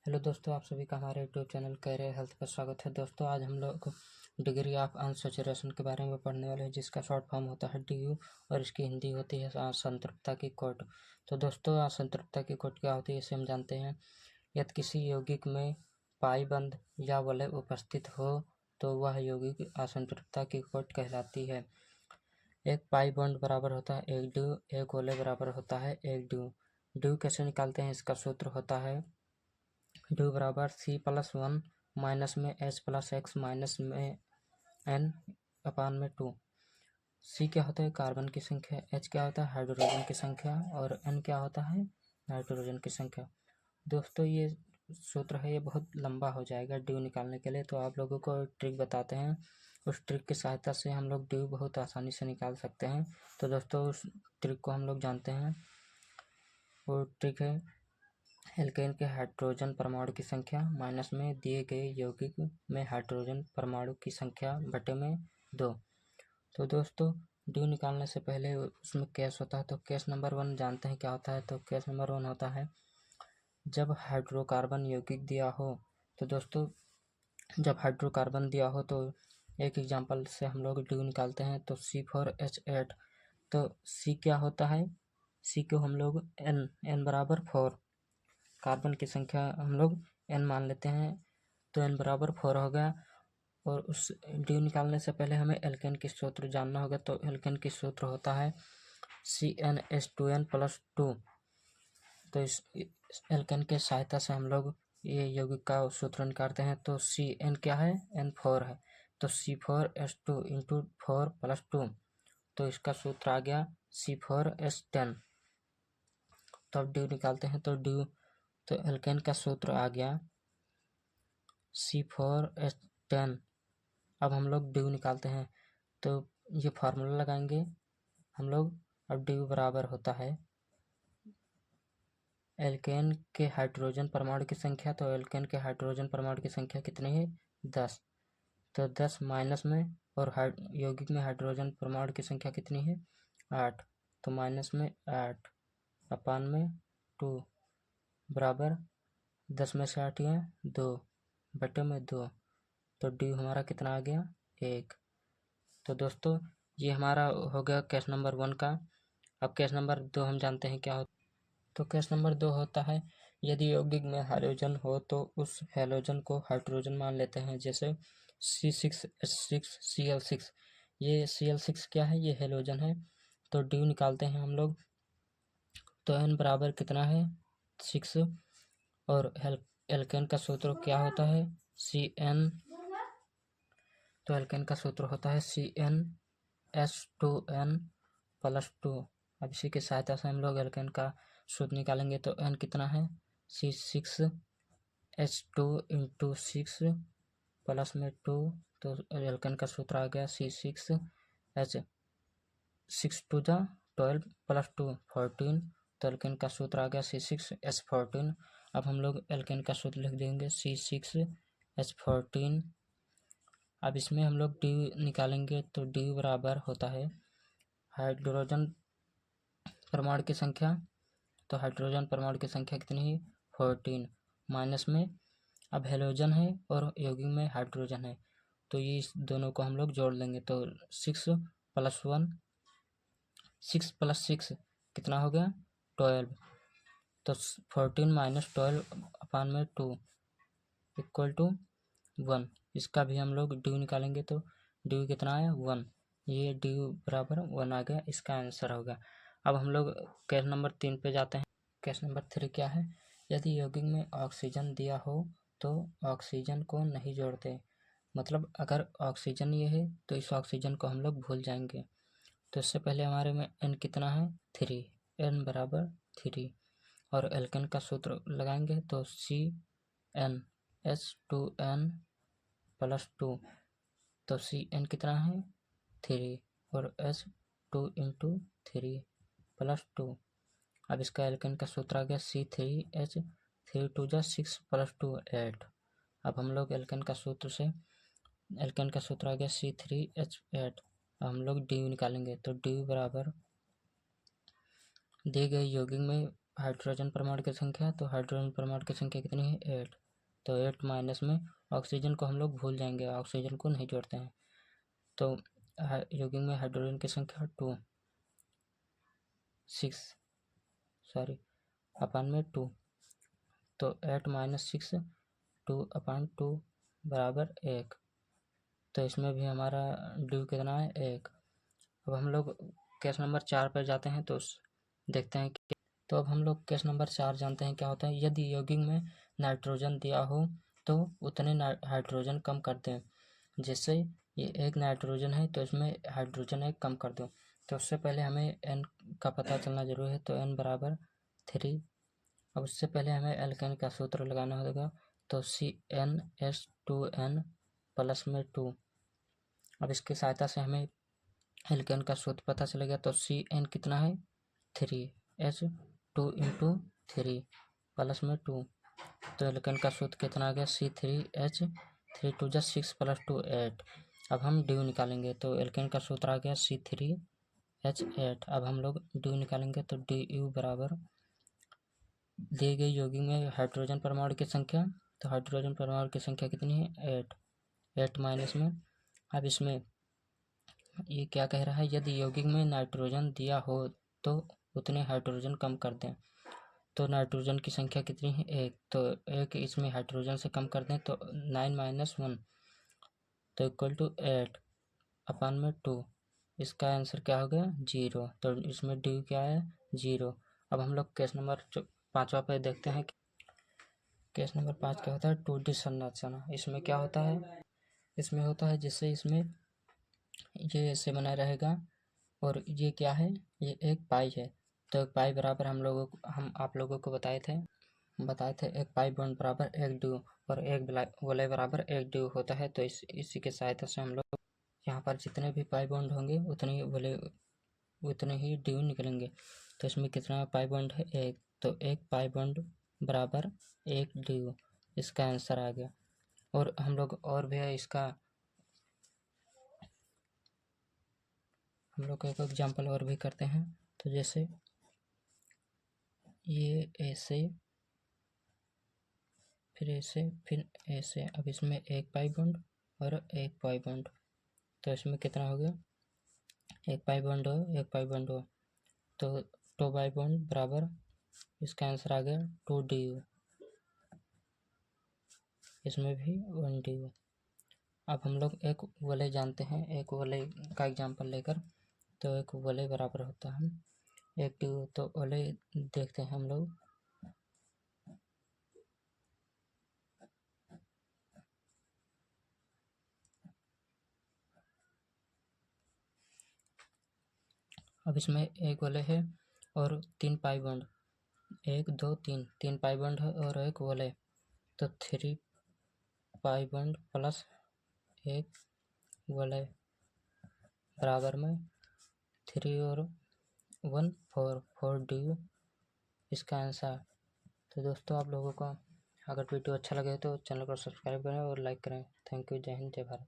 Hello दोस्तों, आप सभी का हमारे यूट्यूब चैनल कैरियर हेल्थ पर स्वागत है। दोस्तों, आज हम लोग डिग्री ऑफ अनसैचुरेशन के बारे में पढ़ने वाले हैं, जिसका शॉर्ट फॉर्म होता है DU और इसकी हिंदी होती है असंतृप्तता की कोट। तो दोस्तों, असंतृप्तता की कोट क्या होती है इसे हम जानते हैं। यदि किसी यौगिक में पाई बंध या वलय उपस्थित हो तो वह यौगिक असंतृप्तता की कोट कहलाती है। एक पाई बॉन्ड बराबर होता है एक ड्यू, एक वलय बराबर होता है एक ड्यू। ड्यू कैसे निकालते हैं, इसका सूत्र होता है ड्यू बराबर C+1 माइनस में H+X माइनस में N अपान में 2। C क्या होता है, कार्बन की संख्या। H क्या होता है, हाइड्रोजन की संख्या। और N क्या होता है, नाइट्रोजन की संख्या। दोस्तों, ये सूत्र है, ये बहुत लंबा हो जाएगा ड्यू निकालने के लिए, तो आप लोगों को ट्रिक बताते हैं। उस ट्रिक की सहायता से हम लोग ड्यू बहुत आसानी से निकाल सकते हैं। तो दोस्तों, उस ट्रिक को हम लोग जानते हैं। वो ट्रिक है एल्केन के हाइड्रोजन परमाणु की संख्या माइनस में दिए गए यौगिक में हाइड्रोजन परमाणु की संख्या बटे में 2। तो दोस्तों, ड्यू निकालने से पहले उसमें केस होता है, तो केस नंबर 1 जानते हैं क्या होता है। तो केस नंबर 1 होता है जब हाइड्रोकार्बन यौगिक दिया हो। तो दोस्तों, जब हाइड्रोकार्बन दिया हो तो एक एग्जांपल से हम लोग ड्यू निकालते हैं। तो C4H8, तो C क्या होता है, C को हम लोग N बराबर 4, कार्बन की संख्या हम लोग N मान लेते हैं, तो N बराबर 4 हो गया। और उस ड्यू निकालने से पहले हमें एल्केन की सूत्र जानना होगा। तो एल्केन की सूत्र होता है CnH2n+2। तो इस एल्केन के सहायता से हम लोग ये यौगिक का सूत्र निकालते हैं। तो Cn क्या है, N4 है, तो C4H2 इंटू 4+2, तो इसका सूत्र आ गया C4H10। तो अब ड्यू निकालते हैं, तो एल्केन का सूत्र आ गया C4H10। अब हम लोग ड्यू निकालते हैं, तो ये फार्मूला लगाएंगे हम लोग। अब ड्यू बराबर होता है एल्केन के हाइड्रोजन परमाणु की संख्या। तो एल्केन के हाइड्रोजन परमाणु की संख्या कितनी है, 10। तो 10 माइनस में, और यौगिक में हाइड्रोजन परमाणु की संख्या कितनी है, 8। तो माइनस में 8 अपान में 2 बराबर 10 में से 8 गया 2 बटे में 2। तो ड्यू हमारा कितना आ गया, 1। तो दोस्तों, ये हमारा हो गया केस नंबर 1 का। अब केस नंबर 2 हम जानते हैं क्या होता है। तो केस नंबर 2 होता है यदि यौगिक में हाइड्रोजन हो तो उस हैलोजन को हाइड्रोजन मान लेते हैं, जैसे C6H6Cl6। ये Cl6 क्या है, ये हैलोजन है। तो ड्यू निकालते हैं हम लोग। तो N बराबर कितना है, 6। और एल्केन का सूत्र क्या होता है, Cn। तो एल्केन का सूत्र होता है CnH2n+2। अब इसी की सहायता से हम लोग एल्केन का सूत्र निकालेंगे। तो N कितना है, C6H2 इंटू 6 प्लस में 2। तो एल्केन का सूत्र आ गया C6H, 6 टू द 12 प्लस 2 14। तो एल्केन का सूत्र आ गया C6H14। अब हम लोग एल्केन का सूत्र लिख देंगे C6H14। अब इसमें हम लोग ड्यू निकालेंगे। तो ड्यू बराबर होता है हाइड्रोजन परमाणु की संख्या। तो हाइड्रोजन परमाणु की संख्या कितनी है, 14 माइनस में, अब हेलोजन है और यौगिक में हाइड्रोजन है, तो ये इस दोनों को हम लोग जोड़ लेंगे। तो 6+1, 6+6 कितना हो गया, 12। तो 14 माइनस 12 अपान में 2 इक्वल टू 1। इसका भी हम लोग ड्यू निकालेंगे। तो ड्यू कितना है, 1। ये ड्यू बराबर 1 आ गया, इसका आंसर होगा। अब हम लोग केस नंबर 3 पे जाते हैं। केस नंबर 3 क्या है, यदि यौगिक में ऑक्सीजन दिया हो तो ऑक्सीजन को नहीं जोड़ते। मतलब अगर ऑक्सीजन ये है तो इस ऑक्सीजन को हम लोग भूल जाएंगे। तो इससे पहले हमारे में N कितना है, 3, N बराबर 3। और एल्केन का सूत्र लगाएंगे तो CnH2n+2। तो Cn कितना है, 3, और H2 इंटू 3+2। अब इसका एल्केन का सूत्र आ गया C3H, 3 टू द 6 प्लस 2 8। अब हम लोग एल्केन का सूत्र आ गया C3H8। अब हम लोग ड्यू निकालेंगे। तो ड्यू बराबर दिए गए यौगिक में हाइड्रोजन परमाणु की संख्या, तो हाइड्रोजन परमाणु की संख्या कितनी है 8। तो 8 माइनस में ऑक्सीजन को हम लोग भूल जाएंगे, ऑक्सीजन को नहीं जोड़ते हैं। तो यौगिक में हाइड्रोजन की संख्या 6 अपान में 2। तो 8 माइनस 6 2/2 बराबर 1। तो इसमें भी हमारा ड्यू कितना है 1। अब हम लोग केस नंबर 4 पर जाते हैं तो देखते हैं कि तो अब हम लोग केस नंबर 4 जानते हैं क्या होता है। यदि यौगिक में नाइट्रोजन दिया हो तो उतने हाइड्रोजन कम कर दें। जैसे ये एक नाइट्रोजन है तो इसमें हाइड्रोजन एक कम कर दो। तो उससे पहले हमें n का पता चलना जरूरी है। तो n बराबर 3। अब उससे पहले हमें एल्केन का सूत्र लगाना होगा। तो CnH2n प्लस में 2। अब इसकी सहायता से हमें एल्केन का सूत्र पता चलेगा। तो Cn कितना है 3H2 इंटू 3 प्लस में 2। तो एल्केन का सूत्र कितना आ गया C3H3 2 6 प्लस 2 8। अब हम ड्यू निकालेंगे। तो एल्केन का सूत्र आ गया C3H8। अब हम लोग ड्यू निकालेंगे। तो ड्यू बराबर दिए गए यौगिक में हाइड्रोजन परमाणु की संख्या, तो हाइड्रोजन परमाणु की संख्या कितनी है 8 माइनस में। अब इसमें ये क्या कह रहा है, यदि यौगिक में नाइट्रोजन दिया हो तो उतने हाइड्रोजन कम कर दें। तो नाइट्रोजन की संख्या कितनी है 1। तो 1 इसमें हाइड्रोजन से कम कर दें तो 9 माइनस 1 तो इक्वल टू 8 अपान में 2। इसका आंसर क्या हो गया 0। तो इसमें ड्यू क्या है 0। अब हम लोग केस नंबर 5 पे देखते हैं। केस नंबर 5 क्या होता है 2D संरचना। इसमें क्या होता है, इसमें होता है जैसे इसमें ये ऐसे बना रहेगा और ये क्या है, ये एक पाई है। तो एक पाई बराबर हम आप लोगों को बताए थे एक पाई बॉन्ड बराबर एक ड्यू और एक वलय बराबर एक ड्यू होता है। तो इसी के सहायता से हम लोग यहाँ पर जितने भी पाई बॉन्ड होंगे उतने ही ड्यू निकलेंगे। तो इसमें कितना पाई बॉन्ड है 1। तो एक पाई बॉन्ड बराबर एक ड्यू, इसका आंसर आ गया। और हम लोग और भी है इसका, हम लोग एक एग्जाम्पल और भी करते हैं। तो जैसे ये ऐसे फिर ऐसे फिर ऐसे। अब इसमें एक पाई बॉन्ड और एक पाई बॉन्ड, तो इसमें कितना हो गया एक पाई बॉन्ड हो तो 2 पाई बॉन्ड बराबर, इसका आंसर आ गया 2 ड्यू। इसमें भी 1 ड्यू। अब हम लोग एक वलय जानते हैं, एक वलय का एग्जाम्पल लेकर। तो एक वलय बराबर होता है एक ड्यू। तो वलय देखते हैं हम लोग। अब इसमें एक वलय है और 3 पाई बॉन्ड, 1 2 3 पाई बॉन्ड है और एक वलय। तो 3 पाई बॉन्ड प्लस एक वलय बराबर में 3 और 1 4 ड्यू, इसका आंसर। तो दोस्तों आप लोगों को अगर वीडियो अच्छा लगे तो चैनल को सब्सक्राइब करें और लाइक करें। Thank you. जय हिंद जय भारत।